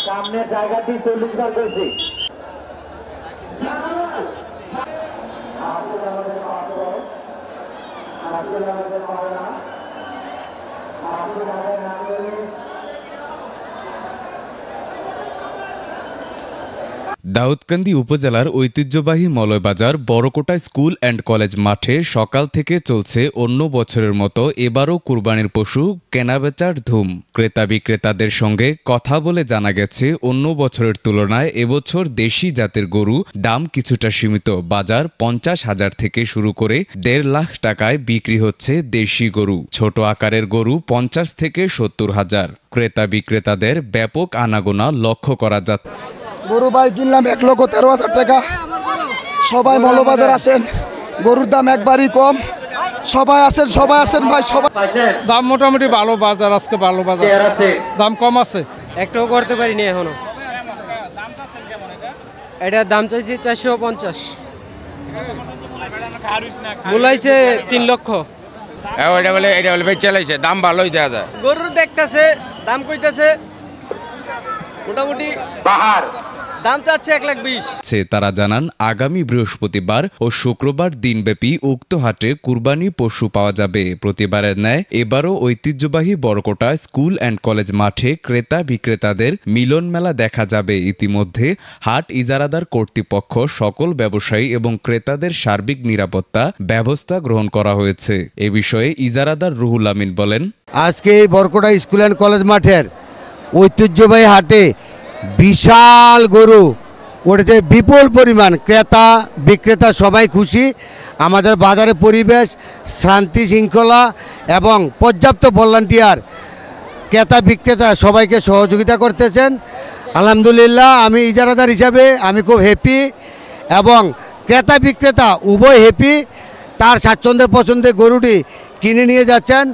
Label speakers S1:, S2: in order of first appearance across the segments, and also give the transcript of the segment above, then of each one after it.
S1: সামনে জায়গাটি 40 বার করেছি।
S2: দাউদকান্দি উপজেলার ঐতিহ্যবাহী মলয়বাজার বড়কোটা স্কুল অ্যান্ড কলেজ মাঠে সকাল থেকে চলছে অন্য বছরের মতো এবারও কুরবানির পশু কেনাবেচার ধুম। ক্রেতা বিক্রেতাদের সঙ্গে কথা বলে জানা গেছে অন্য বছরের তুলনায় এবছর দেশি জাতের গরু দাম কিছুটা সীমিত। বাজার 50,000 থেকে শুরু করে 1.5 লাখ টাকায় বিক্রি হচ্ছে দেশি গরু। ছোট আকারের গরু 50 থেকে 70,000। ক্রেতা বিক্রেতাদের ব্যাপক আনাগোনা লক্ষ্য করা যাচ্ছে।
S3: গরু ভাই কিনলাম 1,13,000 টাকা। সবাই মৌলবাজার আসেন, গরুর দাম একবারই কম। সবাই আসেন ভাই, সবাই।
S4: দাম মোটামুটি ভালো, বাজার আজকে ভালো, বাজার দাম কম আছে।
S5: একটাও করতে পারিনি এখনো। এটার দাম চাইছি 450, বলাইছে 3 লক্ষ।
S6: এটা বলে ভাই চালাইছে, দাম ভালোই দেওয়া যায়।
S5: গরুর দেখতেছে, দাম কইতেছে মোটামুটি দাম চাচ্ছে 1,20,000।
S2: তারা জানান আগামী বৃহস্পতিবার ও শুক্রবার দিনব্যাপী উক্ত হাটে কুরবানি পশু পাওয়া যাবে। প্রতিবারের ন্যায় এবারও ঐতিহ্যবাহী বড়কোটা স্কুল অ্যান্ড কলেজ মাঠে ক্রেতা বিক্রেতাদের মিলন মেলা দেখা যাবে। ইতিমধ্যে হাট ইজারাদার কর্তৃপক্ষ সকল ব্যবসায়ী এবং ক্রেতাদের সার্বিক নিরাপত্তা ব্যবস্থা গ্রহণ করা হয়েছে। এ বিষয়ে ইজারাদার রুহুল আমিন বলেন,
S7: আজকে এই বড়কোটা স্কুল অ্যান্ড কলেজ মাঠের ঐতিহ্যবাহী হাটে বিশাল গরু, ওটাতে বিপুল পরিমাণ ক্রেতা বিক্রেতা সবাই খুশি। আমাদের বাজারের পরিবেশ, শান্তি শৃঙ্খলা এবং পর্যাপ্ত ভলান্টিয়ার ক্রেতা বিক্রেতা সবাইকে সহযোগিতা করতেছেন। আলহামদুলিল্লাহ, আমি ইজারাদার হিসাবে আমি খুব হ্যাপি এবং ক্রেতা বিক্রেতা উভয় হ্যাপি। তার স্বাচ্ছন্দ্যের পছন্দের গরুটি কিনে নিয়ে যাচ্ছেন।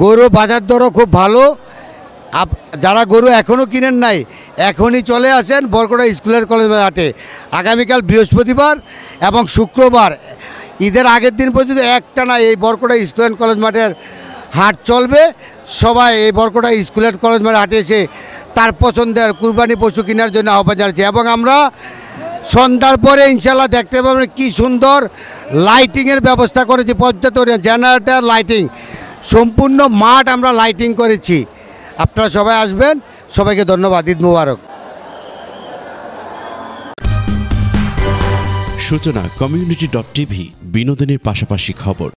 S7: গরু বাজার দরও খুব ভালো। যারা গরু এখনও কিনেন নাই, এখনই চলে আসেন বড়কোটা স্কুলের কলেজ হাটে। আগামীকাল বৃহস্পতিবার এবং শুক্রবার ঈদের আগের দিন পর্যন্ত একটানা এই বড়কোটা স্কুল অ্যান্ড কলেজ মাঠের হাট চলবে। সবাই এই বড়কোটা স্কুল অ্যান্ড কলেজ মাঠে হাটে এসে তার পছন্দের কুরবানি পশু কেনার জন্য আহ্বান জানাচ্ছি। এবং আমরা সন্ধ্যার পরে ইনশাল্লাহ দেখতে পাবেন কি সুন্দর লাইটিংয়ের ব্যবস্থা করেছি, পর্যাপ্ত জেনারেটর লাইটিং, সম্পূর্ণ মাঠ আমরা লাইটিং করেছি। আপনারা সবাই আসবেন, সবাইকে ধন্যবাদ। ঈদ মুবারক।
S8: সূচনা community.tv, বিনোদনের পাশাপাশি খবর।